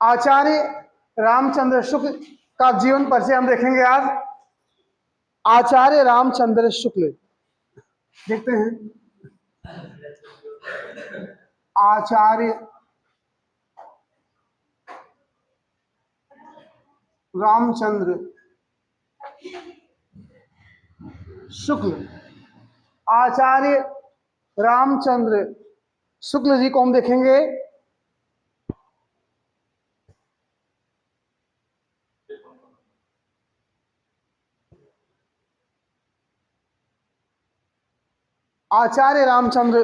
आचार्य रामचंद्र शुक्ल का जीवन परिचय हम देखेंगे आज। आचार्य रामचंद्र शुक्ल, देखते हैं। आचार्य रामचंद्र शुक्ल, आचार्य रामचंद्र शुक्ल जी को हम देखेंगे। आचार्य रामचंद्र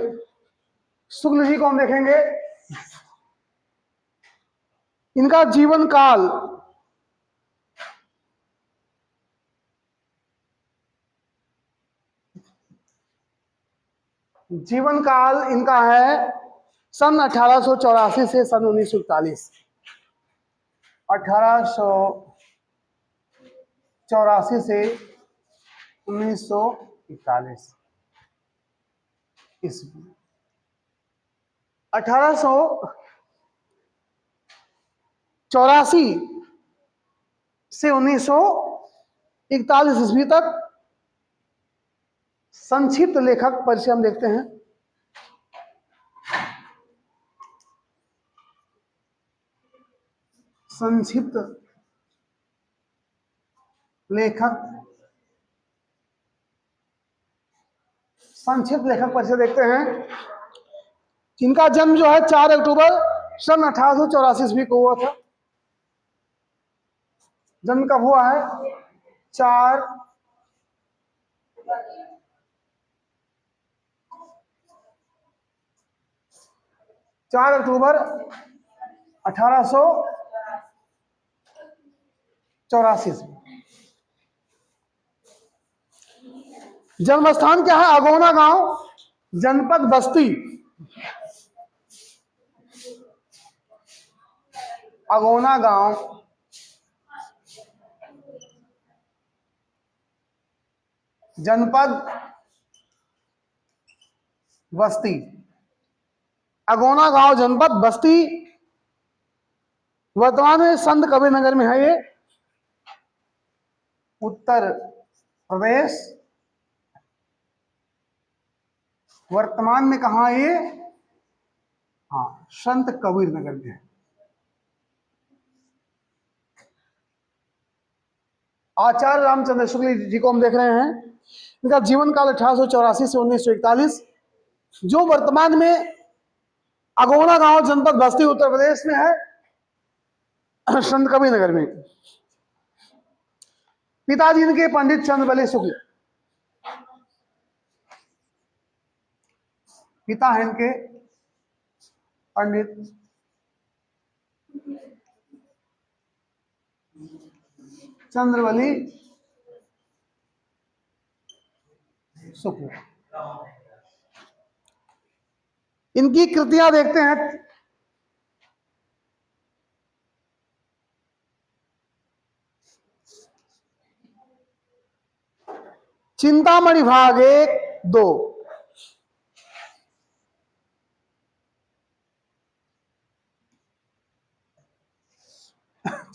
शुक्ल जी को हम देखेंगे। इनका जीवन काल इनका है सन 1884 से सन 1941। 1884 से 1941 ईस्वी। 1884 से 1941 ईस्वी तक संक्षिप्त लेखक परिचय हम देखते हैं। संक्षिप्त लेखक परिचय देखते हैं। इनका जन्म जो है 4 अक्टूबर सन 1884 ईस्वी को हुआ था। जन्म कब हुआ है? 4 अक्टूबर 1884 ईस्वी। जन्म स्थान क्या है? अगोना गांव, जनपद बस्ती। अगोना गांव, जनपद बस्ती। अगोना गांव, जनपद बस्ती, वर्तमान में संत कबीर नगर में है। ये उत्तर प्रदेश। वर्तमान में कहाँ है ये? हाँ, संत कबीर नगर में है। आचार्य रामचंद्र शुक्ल जी को हम देख रहे हैं। इनका जीवन काल 1884 से 1941, जो वर्तमान में अगोना गांव, जनपद बस्ती, उत्तर प्रदेश में है, संत कबीर नगर में। पिताजी इनके पंडित चंद्रबली शुक्ल, पिता है इनके पंडित चंद्रबली शुक्ल। इनकी कृतियां देखते हैं। चिंतामणि भाग 1, 2।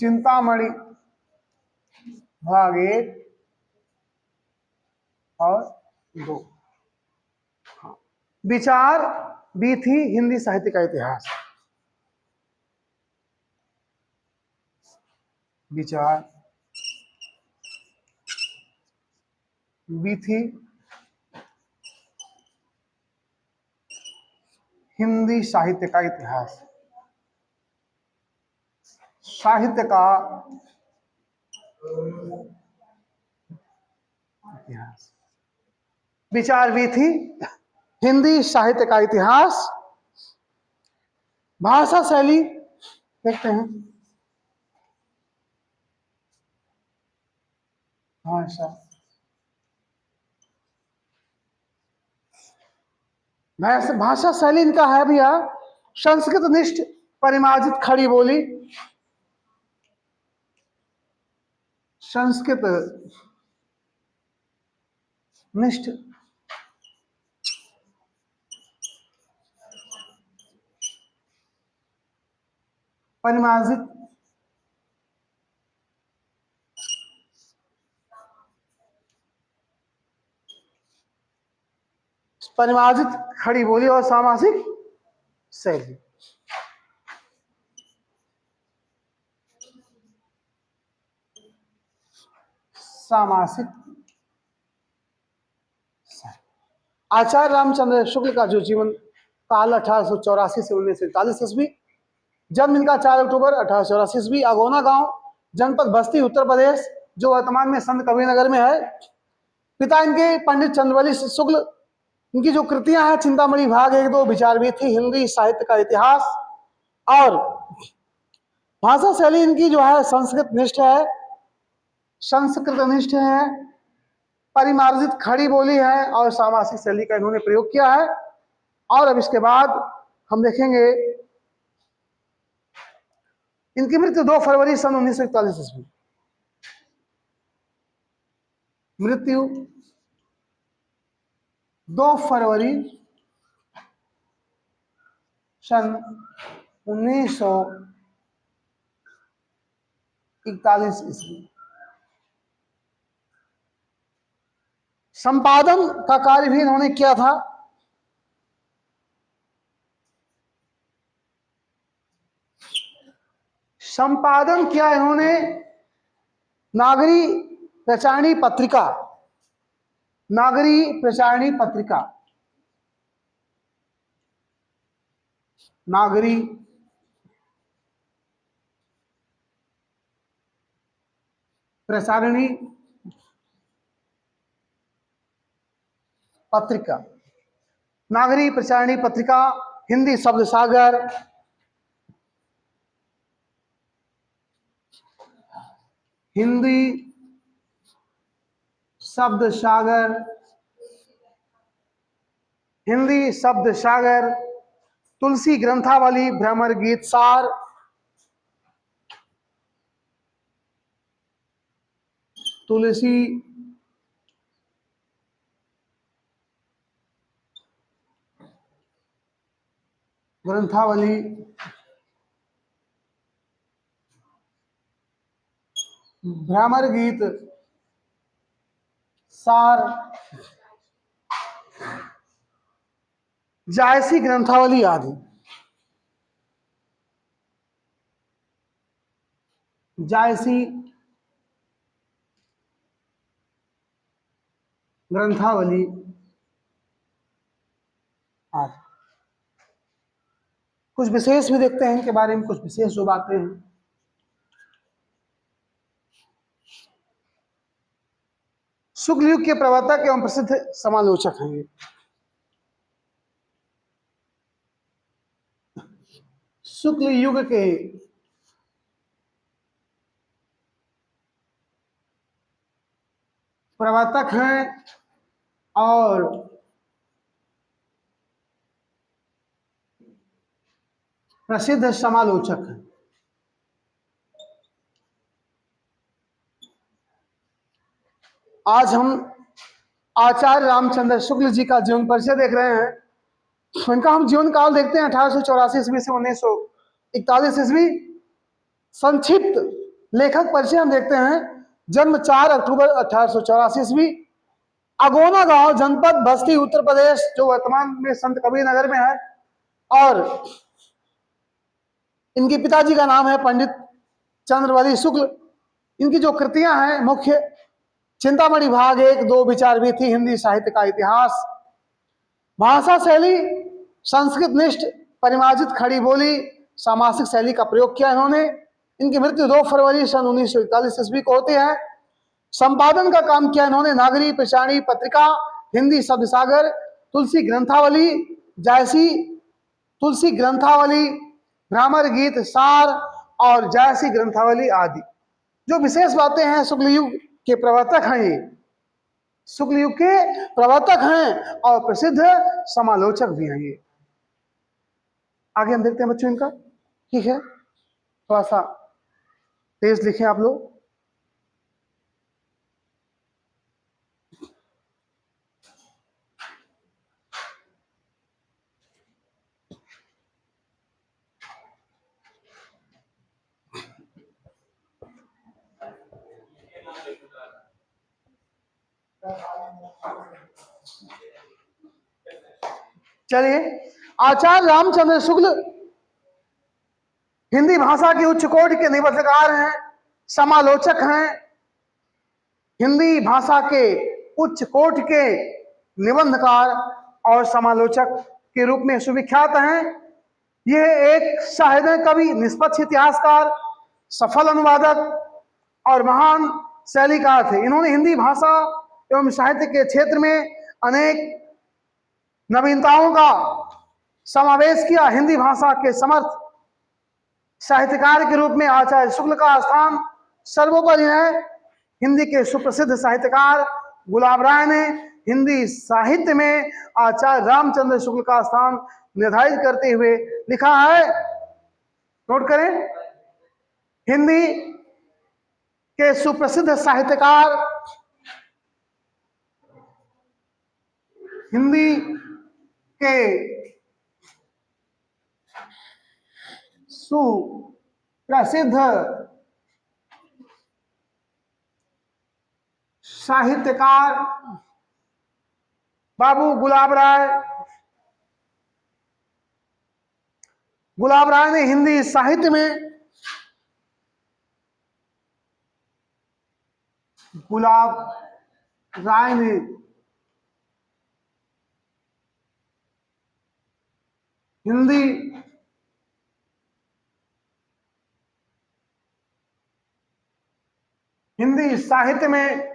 चिंतामणि भाग 1 और 2। विचार बीथी हिंदी साहित्य का इतिहास। विचार बीथी हिंदी साहित्य का इतिहास। साहित्य का इतिहास। विचार बीथी हिंदी साहित्य का इतिहास। भाषा शैली देखते हैं। भाषा शैली इनका है भैया संस्कृत निष्ठ, परिमार्जित खड़ी बोली। संस्कृत निष्ठ परिमार्जित परिमार्जित खड़ी बोली और सामासिक शैली। सामासिक आचार्य रामचंद्र शुक्ल का जो जीवन काल 1884 से 1941 ईस्वी, जन्म इनका 4 अक्टूबर 1884 ईस्वी, अगोना गांव, जनपद बस्ती, उत्तर प्रदेश, जो वर्तमान में संत कबीरनगर में है। पिता इनके पंडित चंद्रवली शुक्ल। इनकी जो कृतियां हैं, चिंतामणि भाग 1, 2, विचार थी, हिंदी साहित्य का इतिहास, और भाषा शैली इनकी जो है संस्कृत निष्ठ है, संस्कृत निष्ठ है, परिमार्जित खड़ी बोली है और सामासिक शैली का इन्होंने प्रयोग किया है। और अब इसके बाद हम देखेंगे इनकी मृत्यु 2 फरवरी सन 1941 ईस्वी। मृत्यु 2 फरवरी सन 1941 ईस्वी। संपादन का कार्य भी इन्होंने किया था। संपादन किया इन्होंने नागरी प्रचारणी पत्रिका, नागरी प्रचारणी पत्रिका, नागरी प्रसारणी पत्रिका, नागरी प्रचारणी पत्रिका, हिंदी शब्द सागर, हिंदी शब्द सागर, हिंदी शब्द सागर, तुलसी ग्रंथावली, भ्रमर गीत सार, तुलसी ग्रंथावली, भ्रमर गीत सार, जायसी ग्रंथावली आदि। जायसी ग्रंथावली आदि। कुछ विशेष भी देखते हैं इनके बारे में, कुछ विशेष जो बातें हैं। शुक्ल युग के प्रवर्तक एवं प्रसिद्ध समालोचक हैं ये। शुक्ल युग के प्रवर्तक हैं और प्रसिद्ध समालोचक हैं। आज हम आचार्य रामचंद्र शुक्ल जी का जीवन परिचय देख रहे हैं। इनका हम जीवन काल देखते हैं 1884 ईस्वी से 1941 ईस्वी। संक्षिप्त लेखक परिचय हम देखते हैं। जन्म 4 अक्टूबर 1884 ईस्वी, अगोना गांव, जनपद बस्ती, उत्तर प्रदेश, जो वर्तमान में संत कबीरनगर में है। और इनके पिताजी का नाम है पंडित चंद्रवली शुक्ल। इनकी जो कृतियां हैं मुख्य, चिंतामणि भाग 1, 2, विचार थी, हिंदी साहित्य का इतिहास। भाषा शैली संस्कृत निष्ठ, परिमार्जित खड़ी बोली, सामासिक शैली का प्रयोग किया इन्होंने। इनकी मृत्यु 2 फरवरी सन 1941 ईस्वी को होती है। संपादन का काम किया इन्होंने नागरी प्रचारणी पत्रिका, हिंदी शब्द सागर, तुलसी ग्रंथावली, जायसी, तुलसी ग्रंथावली, भ्रमर गीत सार और जायसी ग्रंथावली आदि। जो विशेष बातें हैं, शुक्ल युग के प्रवर्तक हैं ये, शुक्ल युग के प्रवर्तक हैं और प्रसिद्ध समालोचक भी हैं ये। आगे हम देखते हैं बच्चों इनका। ठीक है, थोड़ा सा तेज लिखें आप लोग। चलिए, आचार्य रामचंद्र शुक्ल हिंदी भाषा के उच्च कोटि के निबंधकार हैं, समालोचक हैं। हिंदी भाषा के उच्च कोटि के निबंधकार और समालोचक के रूप में सुविख्यात हैं। यह एक साहित्य कवि, निष्पक्ष इतिहासकार, सफल अनुवादक और महान शैलीकार थे। इन्होंने हिंदी भाषा एवं साहित्य के क्षेत्र में अनेक नवीनताओं का समावेश किया। हिंदी भाषा के समर्थ साहित्यकार के रूप में आचार्य शुक्ल का स्थान सर्वोपरि है। हिंदी के सुप्रसिद्ध साहित्यकार गुलाब राय ने हिंदी साहित्य में आचार्य रामचंद्र शुक्ल का स्थान निर्धारित करते हुए लिखा है, नोट करें, हिंदी के सुप्रसिद्ध साहित्यकार, हिंदी के सुप्रसिद्ध साहित्यकार बाबू गुलाब राय। गुलाब राय ने हिंदी साहित्य में गुलाब राय ने हिंदी साहित्य में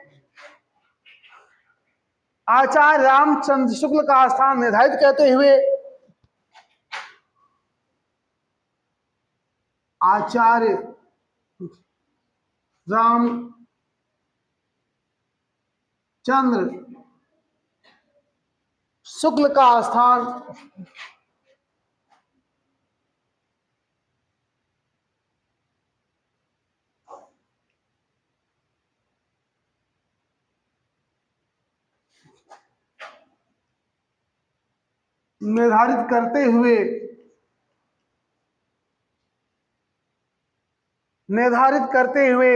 आचार्य रामचंद्र शुक्ल का स्थान निर्धारित करते हुए आचार्य रामचंद्र शुक्ल का स्थान निर्धारित करते हुए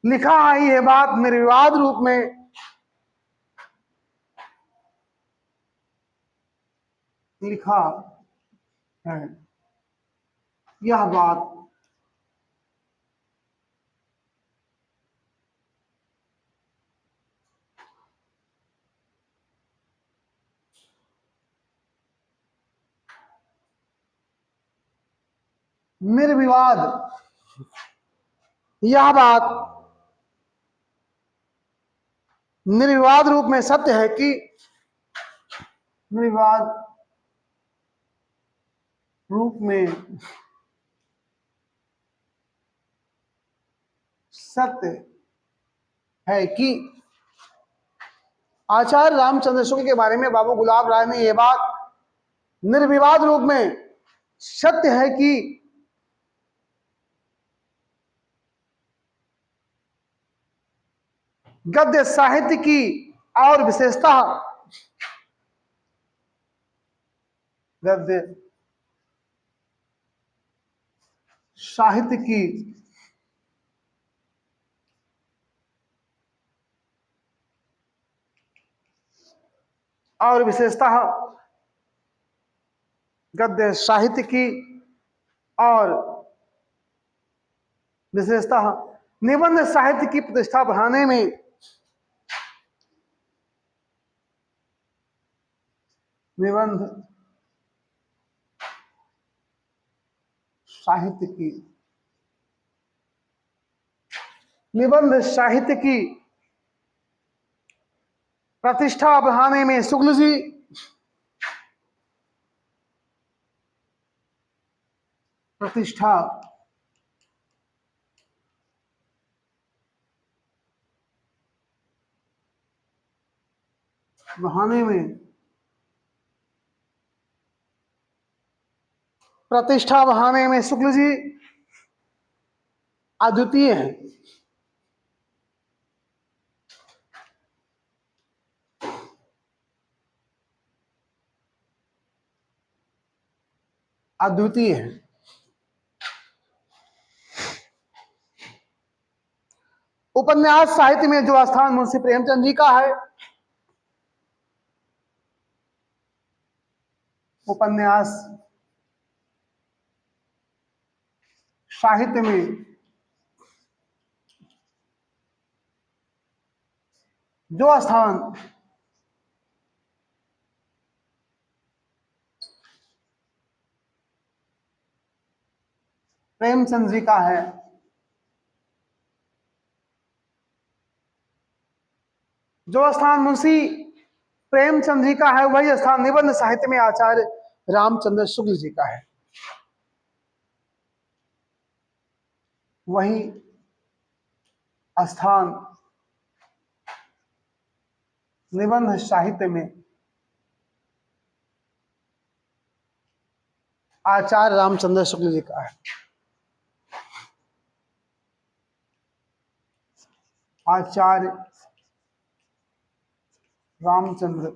लिखा है। यह बात निर्विवाद रूप में लिखा है। यह बात निर्विवाद, यह बात निर्विवाद रूप में सत्य है कि निर्विवाद रूप में सत्य है कि आचार्य रामचंद्र शुक्ल के बारे में बाबू गुलाब राय ने यह बात निर्विवाद रूप में सत्य है कि गद्य साहित्य की और विशेषता, गद्य साहित्य की और विशेषता, गद्य साहित्य की और विशेषता निबंध साहित्य की प्रतिष्ठा बढ़ाने में निबंध साहित्य की प्रतिष्ठा बढ़ाने में शुक्ल जी प्रतिष्ठा बढ़ाने में शुक्ल जी अद्वितीय हैं। अद्वितीय है। उपन्यास साहित्य में जो स्थान मुंशी प्रेमचंद जी का है, उपन्यास साहित्य में जो स्थान प्रेमचंद जी का है, जो स्थान मुंशी प्रेमचंद जी का है, वही स्थान निबंध साहित्य में आचार्य रामचंद्र शुक्ल जी का है। वही स्थान निबंध साहित्य में आचार्य रामचंद्र शुक्ल जी का है। आचार्य रामचंद्र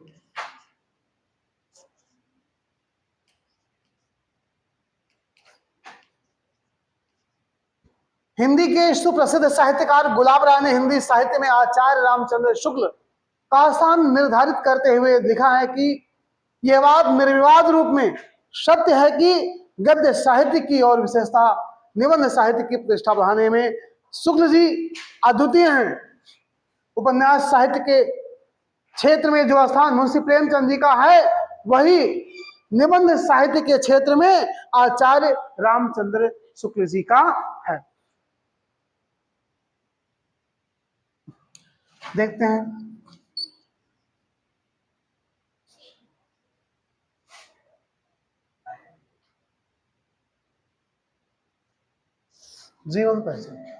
हिंदी के सुप्रसिद्ध साहित्यकार गुलाब राय ने हिंदी साहित्य में आचार्य रामचंद्र शुक्ल का स्थान निर्धारित करते हुए लिखा है कि यह बात निर्विवाद रूप में सत्य है कि गद्य साहित्य की और विशेषता निबंध साहित्य की प्रतिष्ठा बढ़ाने में शुक्ल जी अद्वितीय हैं। उपन्यास साहित्य के क्षेत्र में जो स्थान मुंशी प्रेमचंद जी का है, वही निबंध साहित्य के क्षेत्र में आचार्य रामचंद्र शुक्ल जी का है। देखते हैं जीवन परिचय।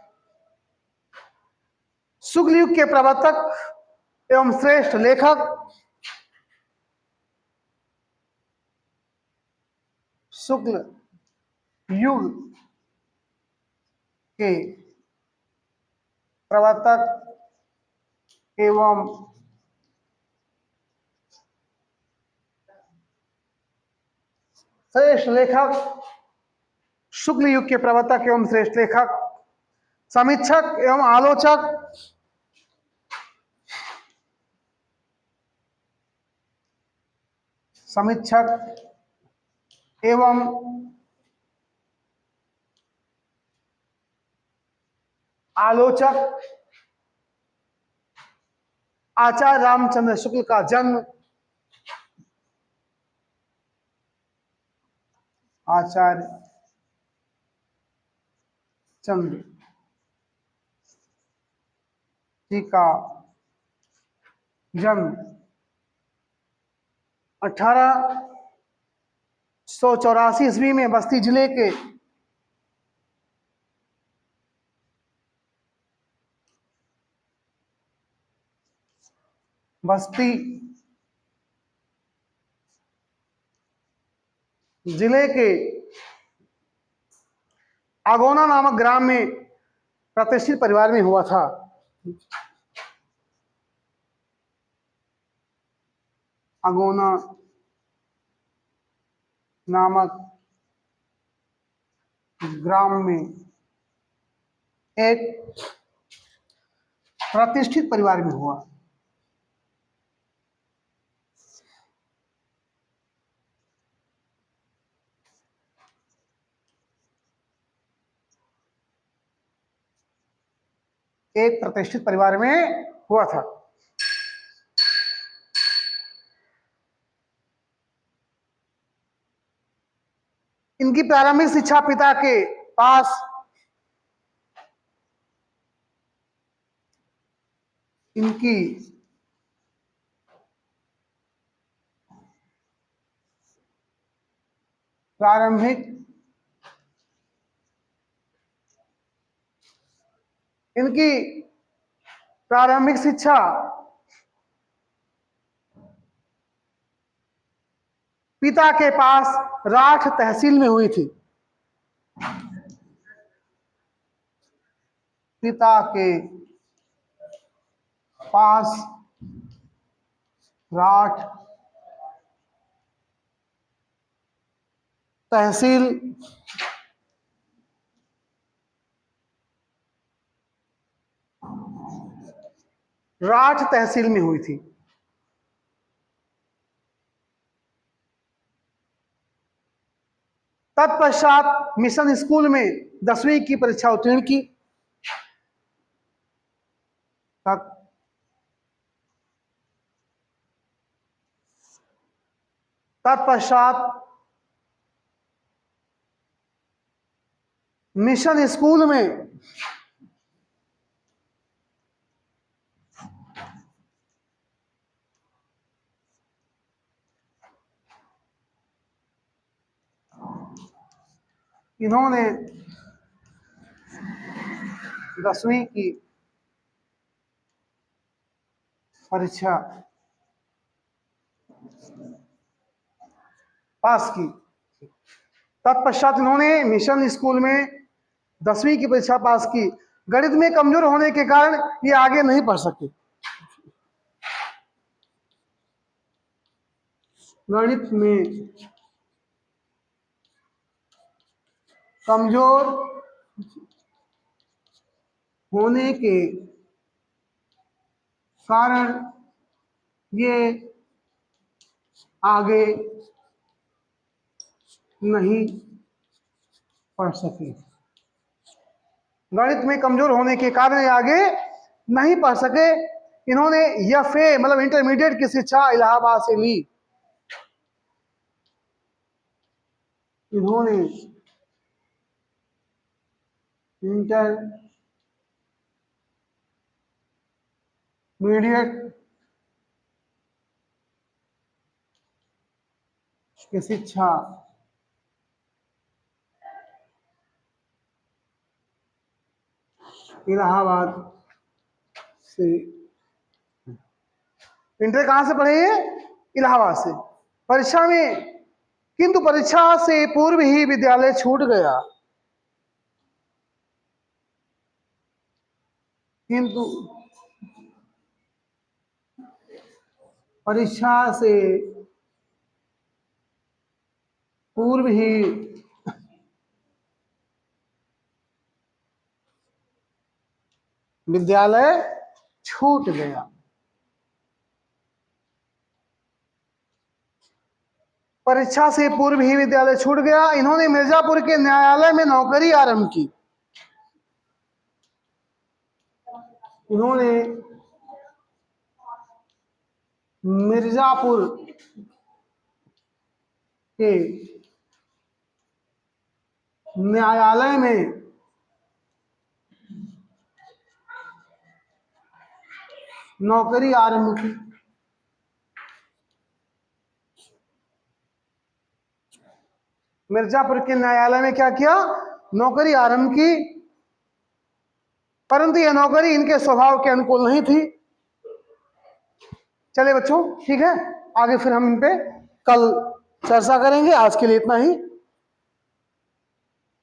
शुक्ल युग के प्रवर्तक एवं श्रेष्ठ लेखक शुक्ल युग के प्रवर्तक एवं श्रेष्ठ लेखक, शुक्ल युग के प्रवर्तक एवं श्रेष्ठ लेखक, समीक्षक एवं आलोचक, समीक्षक एवं आलोचक आचार्य रामचंद्र शुक्ल का जन्म आचार्य चंद्र जी का जन्म 1884 ईस्वी में बस्ती जिले के बस्ती जिले के आगोना नामक ग्राम में प्रतिष्ठित परिवार में हुआ था। आगोना नामक ग्राम में एक प्रतिष्ठित परिवार में हुआ। एक प्रतिष्ठित परिवार में हुआ था। इनकी प्रारंभिक शिक्षा पिता के पास इनकी प्रारंभिक इनकी प्रारंभिक शिक्षा पिता के पास राठ तहसील में हुई थी। पिता के पास राठ तहसील राठ तहसील में हुई थी। तत्पश्चात मिशन स्कूल में 10वीं की परीक्षा उत्तीर्ण की। तत्पश्चात मिशन स्कूल में इन्होंने 10वीं की परीक्षा पास की। तत्पश्चात इन्होंने मिशन स्कूल में 10वीं की परीक्षा पास की। गणित में कमजोर होने के कारण ये आगे नहीं पढ़ सके। गणित में कमजोर होने के कारण ये आगे नहीं पढ़ सके। गणित में कमजोर होने के कारण ये आगे नहीं पढ़ सके। इन्होंने एफए मतलब इंटरमीडिएट की शिक्षा इलाहाबाद से ली। इन्होंने इंटरमीडिएट की शिक्षा इलाहाबाद से। इंटर कहां से पढ़े ये? इलाहाबाद से। परीक्षा में किंतु परीक्षा से पूर्व ही विद्यालय छूट गया। किंतु परीक्षा से पूर्व ही विद्यालय छूट गया। परीक्षा से पूर्व ही विद्यालय छूट गया। इन्होंने मिर्जापुर के न्यायालय में नौकरी आरंभ की। इन्होंने मिर्जापुर के न्यायालय में नौकरी आरंभ की। मिर्जापुर के न्यायालय में क्या किया? नौकरी आरंभ की। परंतु यह नौकरी इनके स्वभाव के अनुकूल नहीं थी। चले बच्चों, ठीक है, आगे फिर हम इन पे कल चर्चा करेंगे। आज के लिए इतना ही।